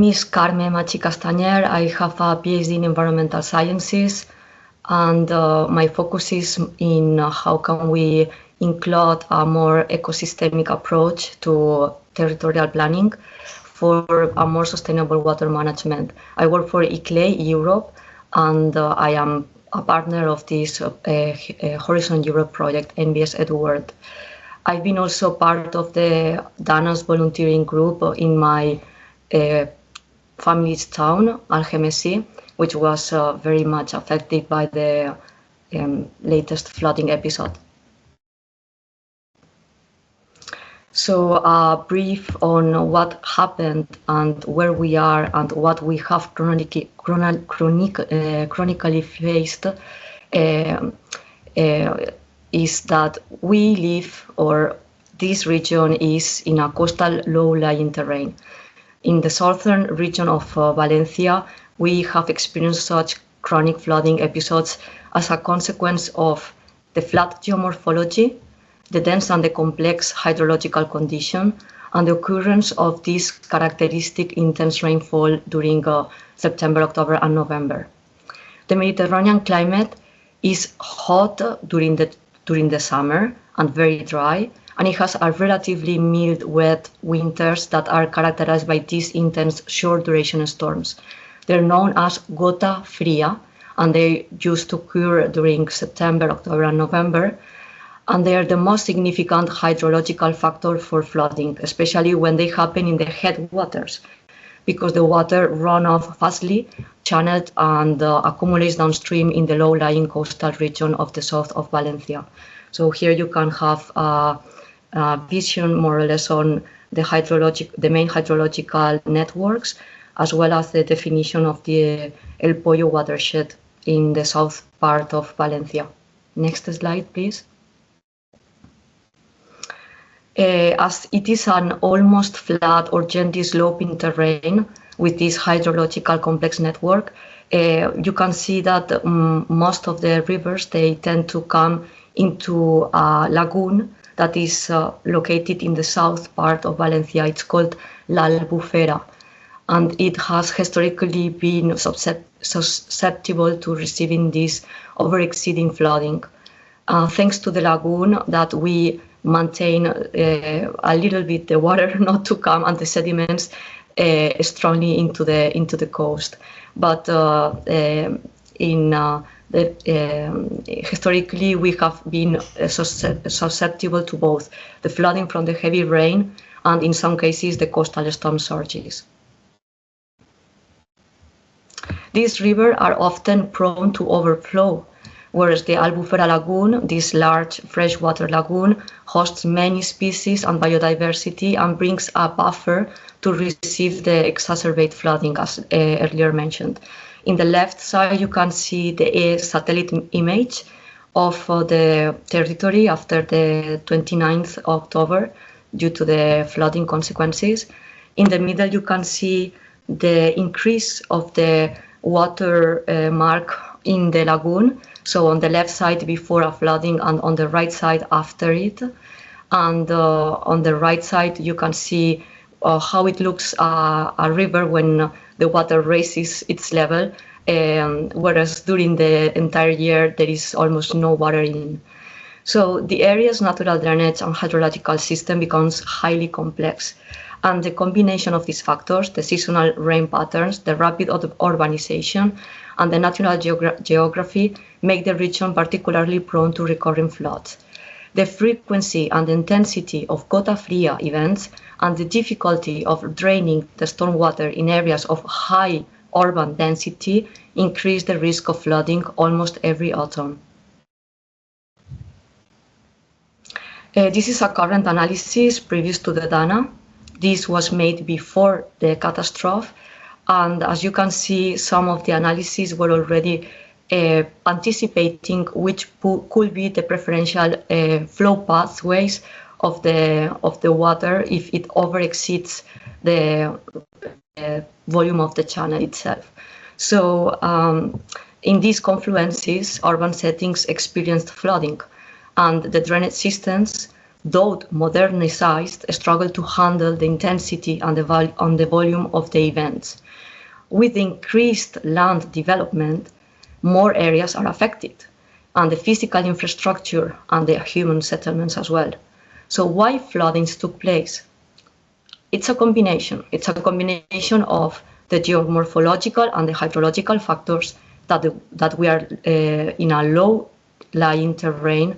name is Carme Machi Castaner. I have a PhD in environmental sciences, and my focus is in how can we include a more ecosystemic approach to territorial planning for a more sustainable water management. I work for ICLEI Europe, and I am a partner of this Horizon Europe project, NBS EW. I've been also part of the DANA's volunteering group in my family's town, Algemesí, which was very much affected by the latest flooding episode. So a brief on what happened and where we are and what we have chronically faced is that we live, or this region is in a coastal low-lying terrain. In the southern region of Valencia, we have experienced such chronic flooding episodes as a consequence of the flat geomorphology, the dense and the complex hydrological condition, and the occurrence of this characteristic intense rainfall during September, October, and November. The Mediterranean climate is hot during the summer and very dry, and it has a relatively mild, wet winters that are characterized by these intense short-duration storms. They're known as gota, fría, and they used to occur during September, October, and November. And they are the most significant hydrological factor for flooding, especially when they happen in the headwaters, because the water runs off fastly, channeled, and accumulates downstream in the low-lying coastal region of the south of Valencia. So here you can have a vision more or less on the main hydrological networks, as well as the definition of the El Pollo watershed in the south part of Valencia. Next slide, please. As it is an almost flat or gently sloping terrain with this hydrological complex network, you can see that most of the rivers, they tend to come into a lagoon that is located in the south part of Valencia. It's called La Albufera, and it has historically been susceptible to receiving this over-exceeding flooding. Thanks to the lagoon that we maintain a little bit the water not to come and the sediments strongly into the coast, but historically we have been susceptible to both the flooding from the heavy rain and in some cases the coastal storm surges. These rivers are often prone to overflow, whereas the Albufera Lagoon, this large freshwater lagoon, hosts many species and biodiversity and brings a buffer to receive the exacerbate flooding, as earlier mentioned. In the left side, you can see the satellite image of the territory after the 29th of October due to the flooding consequences. In the middle, you can see the increase of the water mark in the lagoon. So on the left side before a flooding and on the right side after it. And on the right side, you can see how it looks a river when the water raises its level, whereas during the entire year, there is almost no water in. So the area's natural drainage and hydrological system becomes highly complex. And the combination of these factors, the seasonal rain patterns, the rapid urbanization, and the natural geography make the region particularly prone to recurring floods. The frequency and intensity of gota fría events and the difficulty of draining the stormwater in areas of high urban density increase the risk of flooding almost every autumn. This is a current analysis previous to the DANA. This was made before the catastrophe, and as you can see, some of the analyses were already anticipating which could be the preferential flow pathways of the water if it overexceeds the volume of the channel itself. So in these confluences, urban settings experienced flooding, and the drainage systems though modernized, struggle to handle the intensity and the volume of the events. With increased land development, more areas are affected, and the physical infrastructure and the human settlements as well. So why floodings took place? It's a combination. It's a combination of the geomorphological and the hydrological factors that we are in a low-lying terrain,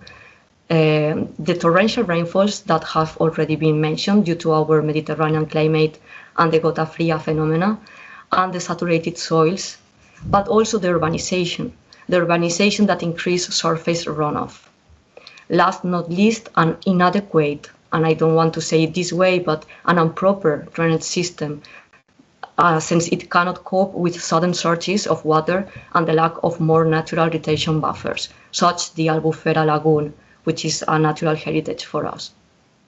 the torrential rainfalls that have already been mentioned due to our Mediterranean climate and the gota fría phenomena, and the saturated soils, but also the urbanization that increased surface runoff. Last not least, an inadequate, and I don't want to say it this way, but an improper drainage system, since it cannot cope with sudden surges of water and the lack of more natural retention buffers, such the Albufera Lagoon, which is a natural heritage for us.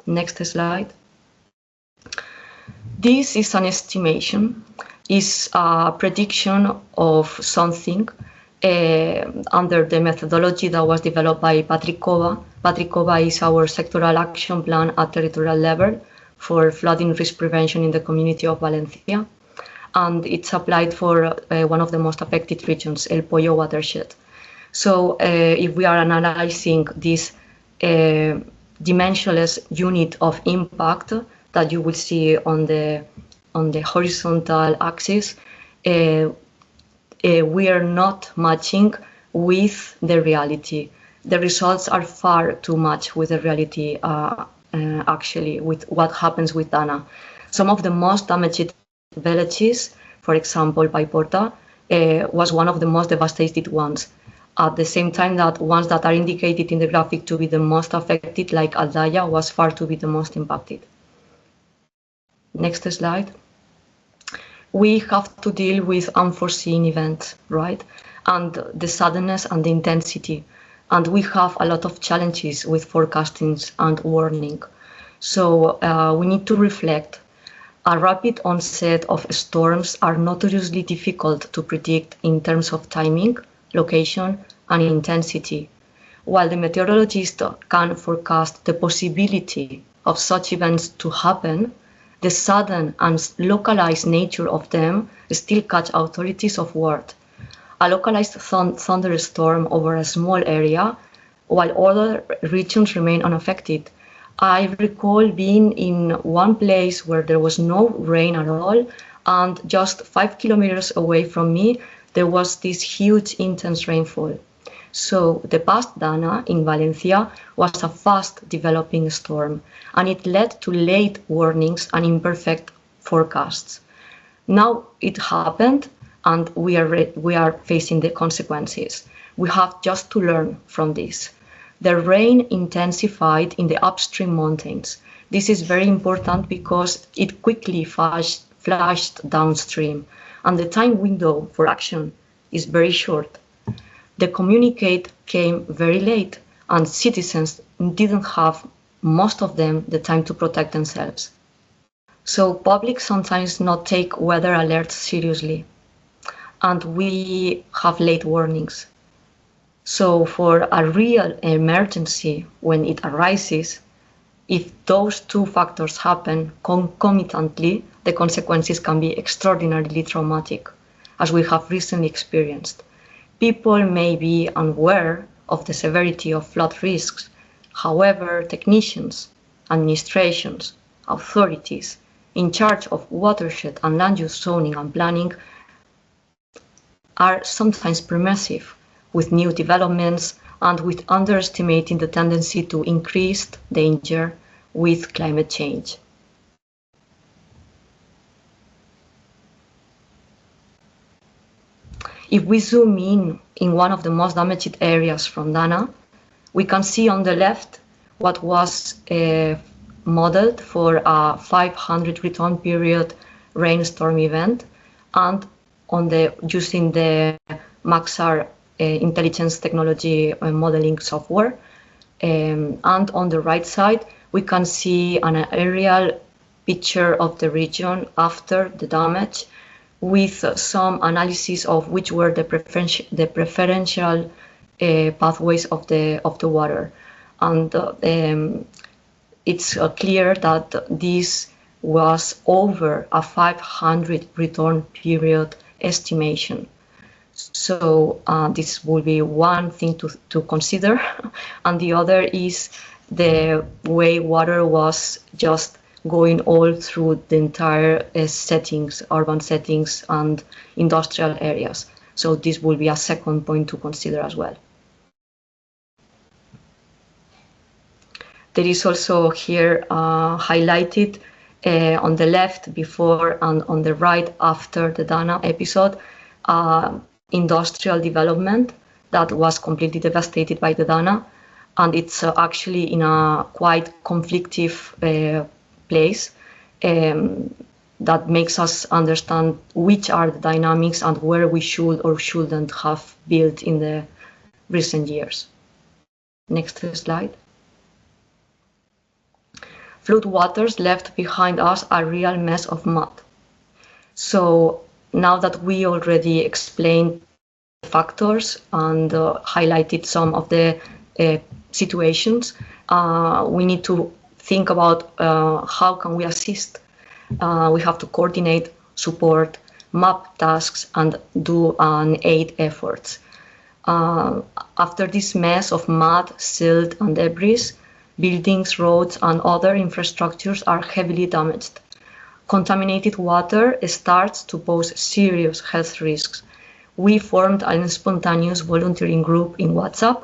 Next slide. This is an estimation, is a prediction of something under the methodology that was developed by Patrick Cova. Patrick Cova is our sectoral action plan at territorial level for flooding risk prevention in the community of Valencia. And it's applied for one of the most affected regions, El Pollo watershed. So if we are analyzing this dimensionless unit of impact that you will see on the horizontal axis, we are not matching with the reality. The results are far too much with the reality, actually, with what happens with Dana. Some of the most damaged villages, for example, Paiporta, was one of the most devastated ones. At the same time that ones that are indicated in the graphic to be the most affected, like Aldaya, was far to be the most impacted. Next slide. We have to deal with unforeseen events, right? And the suddenness and the intensity. And we have a lot of challenges with forecasting and warning. So we need to reflect. A rapid onset of storms are notoriously difficult to predict in terms of timing, location, and intensity. While the meteorologist can forecast the possibility of such events to happen, the sudden and localized nature of them still catch authorities off guard. A localized thunderstorm over a small area, while other regions remain unaffected. I recall being in one place where there was no rain at all, and just 5 kilometers away from me, there was this huge intense rainfall. So the past Dana in Valencia was a fast developing storm, and it led to late warnings and imperfect forecasts. Now it happened, and we are facing the consequences. We have just to learn from this. The rain intensified in the upstream mountains. This is very important because it quickly flashed downstream, and the time window for action is very short. The communicate came very late, and citizens didn't have, most of them, the time to protect themselves. So public sometimes not take weather alerts seriously, and we have late warnings. So for a real emergency, when it arises, if those two factors happen concomitantly, the consequences can be extraordinarily traumatic, as we have recently experienced. People may be unaware of the severity of flood risks. However, technicians, administrations, authorities in charge of watershed and land use zoning and planning are sometimes permissive with new developments and with underestimating the tendency to increase danger with climate change. If we zoom in one of the most damaged areas from Dana, we can see on the left what was modeled for a 500 return period rainstorm event, and using the Maxar intelligence technology modeling software. And on the right side, we can see an aerial picture of the region after the damage, with some analysis of which were the preferential pathways of the water. And it's clear that this was over a 500 return period estimation. So this will be one thing to consider. And the other is the way water was just going all through the entire settings, urban settings and industrial areas. So this will be a second point to consider as well. There is also here highlighted on the left before and on the right after the Dana episode, industrial development that was completely devastated by the Dana. And it's actually in a quite conflictive place that makes us understand which are the dynamics and where we should or shouldn't have built in the recent years. Next slide. Flood waters left behind us a real mess of mud. So now that we already explained factors and highlighted some of the situations, we need to think about how can we assist. We have to coordinate, support, map tasks, and do an aid efforts. After this mess of mud, silt, and debris, buildings, roads, and other infrastructures are heavily damaged. Contaminated water starts to pose serious health risks. We formed a spontaneous volunteering group in WhatsApp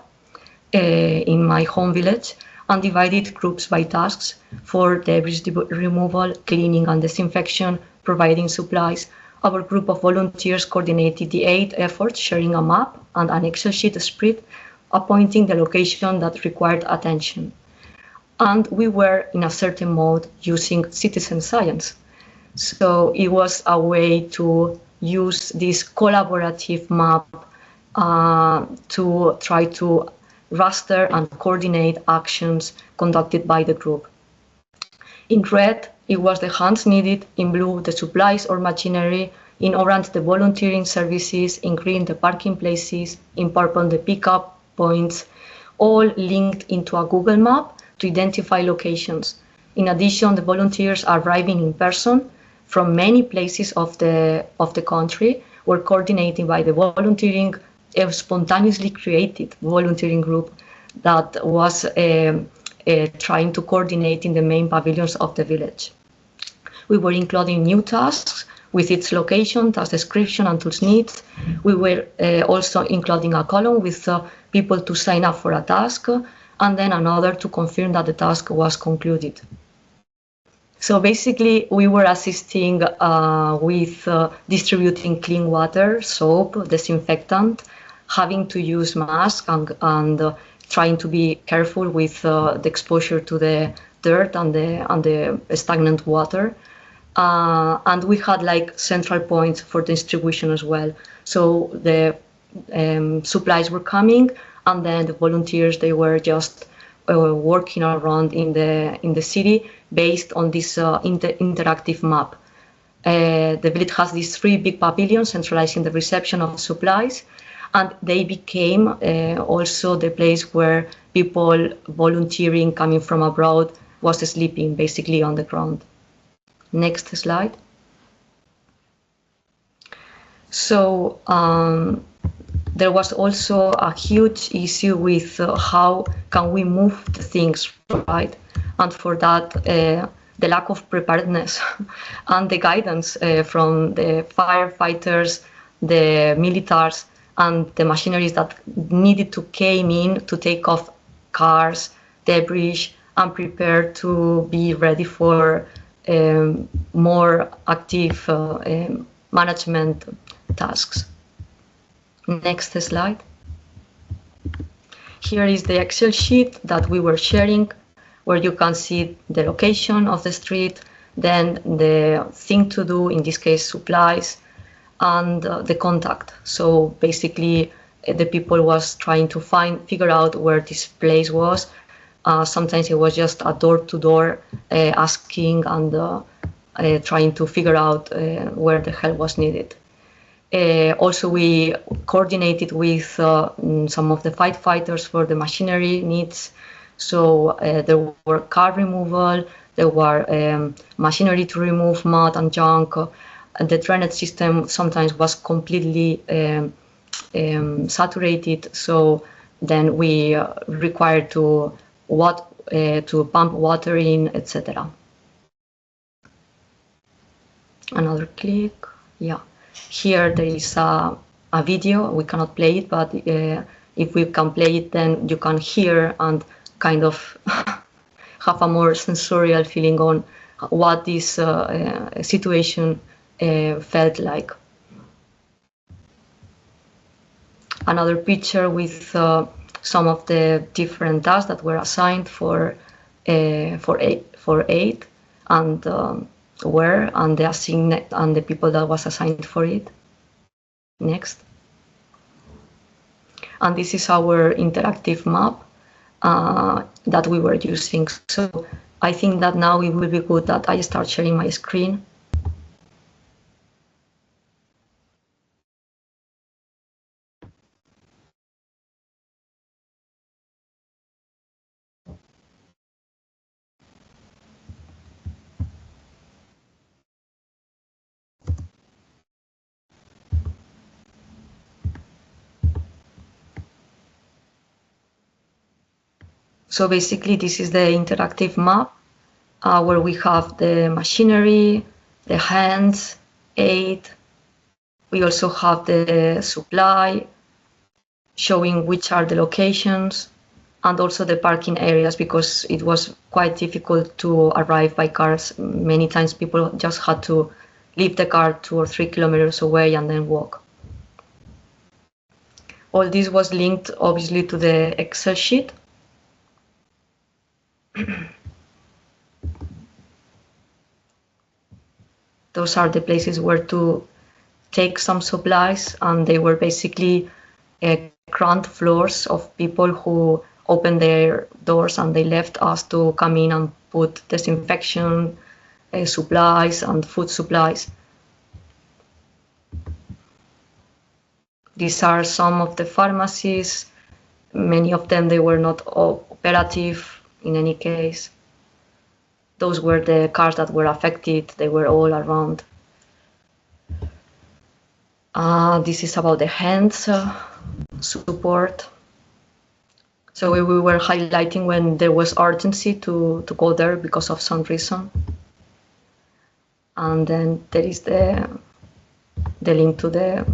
in my home village and divided groups by tasks for debris removal, cleaning and disinfection, providing supplies. Our group of volunteers coordinated the aid efforts, sharing a map and an Excel sheet spread, appointing the location that required attention. And we were in a certain mode using citizen science. So it was a way to use this collaborative map to try to raster and coordinate actions conducted by the group. In red, it was the hands needed, in blue, the supplies or machinery, in orange, the volunteering services, in green, the parking places, in purple, the pickup points, all linked into a Google map to identify locations. In addition, the volunteers arriving in person from many places of the country were coordinated by the volunteering, a spontaneously created volunteering group that was trying to coordinate in the main pavilions of the village. We were including new tasks with its location, task description, and tools needs. We were also including a column with people to sign up for a task, and then another to confirm that the task was concluded. So basically, we were assisting with distributing clean water, soap, disinfectant, having to use masks and trying to be careful with the exposure to the dirt and the stagnant water. And we had like central points for distribution as well. So the supplies were coming, and then the volunteers, they were just working around in the city based on this interactive map. The village has these 3 big pavilions centralizing the reception of supplies, and they became also the place where people volunteering coming from abroad was sleeping basically on the ground. Next slide. So there was also a huge issue with how can we move the things, right? And for that, the lack of preparedness and the guidance from the firefighters, the militaries, and the machineries that needed to came in to take off cars, debris, and prepare to be ready for more active management tasks. Next slide. Here is the Excel sheet that we were sharing, where you can see the location of the street, then the thing to do, in this case supplies, and the contact. So basically the people was trying to figure out where this place was. Sometimes it was just a door-to-door asking and trying to figure out where the help was needed. Also, we coordinated with some of the firefighters for the machinery needs. So there were car removal, there were machinery to remove mud and junk. The drainage system sometimes was completely saturated, so then we required to pump water in, etc. Another click. Yeah, here there is a video. We cannot play it, but if we can play it, then you can hear and kind of have a more sensorial feeling on what this situation felt like. Another picture with some of the different tasks that were assigned for aid and where and the people that was assigned for it. Next. And this is our interactive map that we were using. So I think that now it will be good that I start sharing my screen. So basically, this is the interactive map where we have the machinery, the hands, aid. We also have the supply, showing which are the locations, and also the parking areas, because it was quite difficult to arrive by cars. Many times people just had to leave the car 2 or 3 kilometers away and then walk. All this was linked obviously to the Excel sheet. Those are the places where to take some supplies, and they were basically ground floors of people who opened their doors and they left us to come in and put disinfection supplies and food supplies. These are some of the pharmacies. Many of them, they were not operative in any case. Those were the cars that were affected. They were all around. This is about the hands support. So we were highlighting when there was urgency to go there because of some reason. And then there is the link to the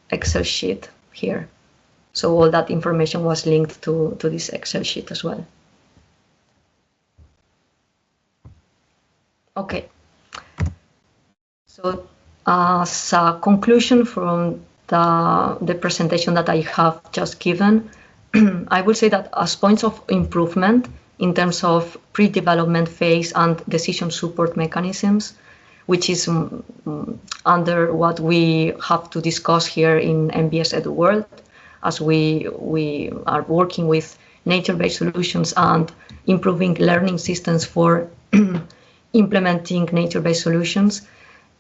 Excel sheet here. So all that information was linked to this Excel sheet as well. Okay. So as a conclusion from the presentation that I have just given, I will say that as points of improvement in terms of pre-development phase and decision support mechanisms, which is under what we have to discuss here in NBS EDU World, as we are working with nature-based solutions and improving learning systems for implementing nature-based solutions.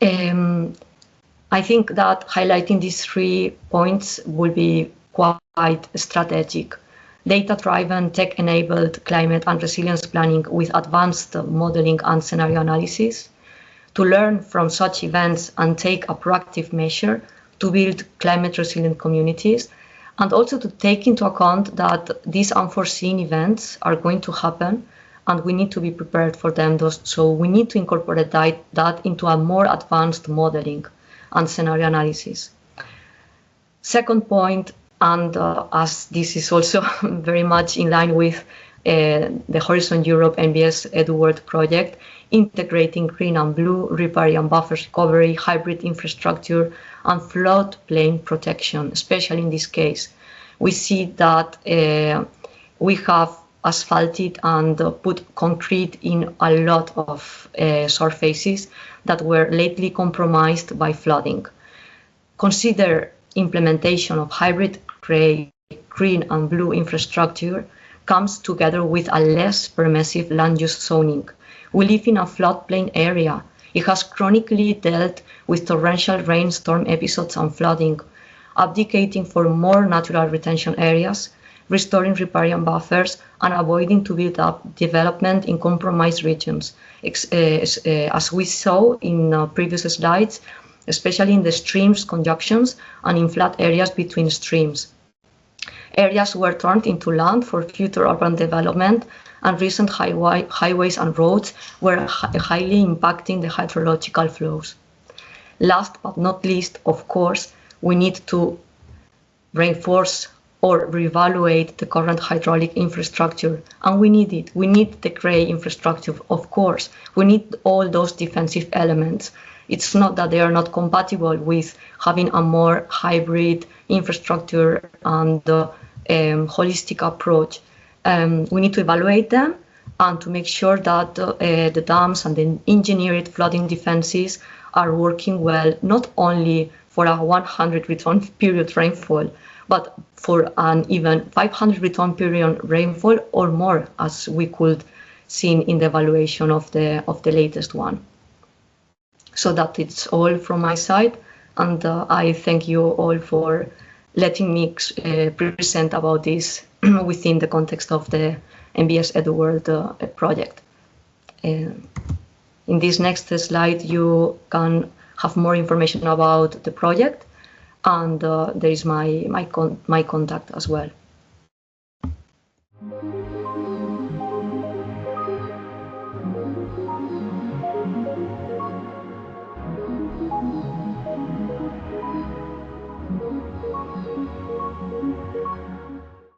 I think that highlighting these 3 points will be quite strategic. Data-driven, tech-enabled climate and resilience planning with advanced modeling and scenario analysis, to learn from such events and take a proactive measure to build climate-resilient communities, and also to take into account that these unforeseen events are going to happen and we need to be prepared for them. So we need to incorporate that into a more advanced modeling and scenario analysis. Second point, and as this is also very much in line with the Horizon Europe NBS EDU World project, integrating green and blue, riparian buffer recovery, hybrid infrastructure, and floodplain protection, especially in this case. We see that we have asphalted and put concrete in a lot of surfaces that were lately compromised by flooding. Consider implementation of hybrid gray, green and blue infrastructure comes together with a less permissive land use zoning. We live in a floodplain area. It has chronically dealt with torrential rainstorm episodes and flooding, abdicating for more natural retention areas, restoring riparian buffers, and avoiding to build up development in compromised regions. As we saw in previous slides, especially in the streams conjunctions and in flat areas between streams. Areas were turned into land for future urban development, and recent highways and roads were highly impacting the hydrological flows. Last but not least, of course, we need to reinforce or reevaluate the current hydraulic infrastructure, and we need it. We need the grey infrastructure, of course. We need all those defensive elements. It's not that they are not compatible with having a more hybrid infrastructure and holistic approach. We need to evaluate them and to make sure that the dams and the engineered flooding defenses are working well, not only for a 100 return period rainfall, but for an even 500 return period rainfall or more, as we could see in the evaluation of the latest one. So that it's all from my side, and I thank you all for letting me present about this within the context of the NBS EduWorld project. In this next slide, you can have more information about the project, and there is my contact as well.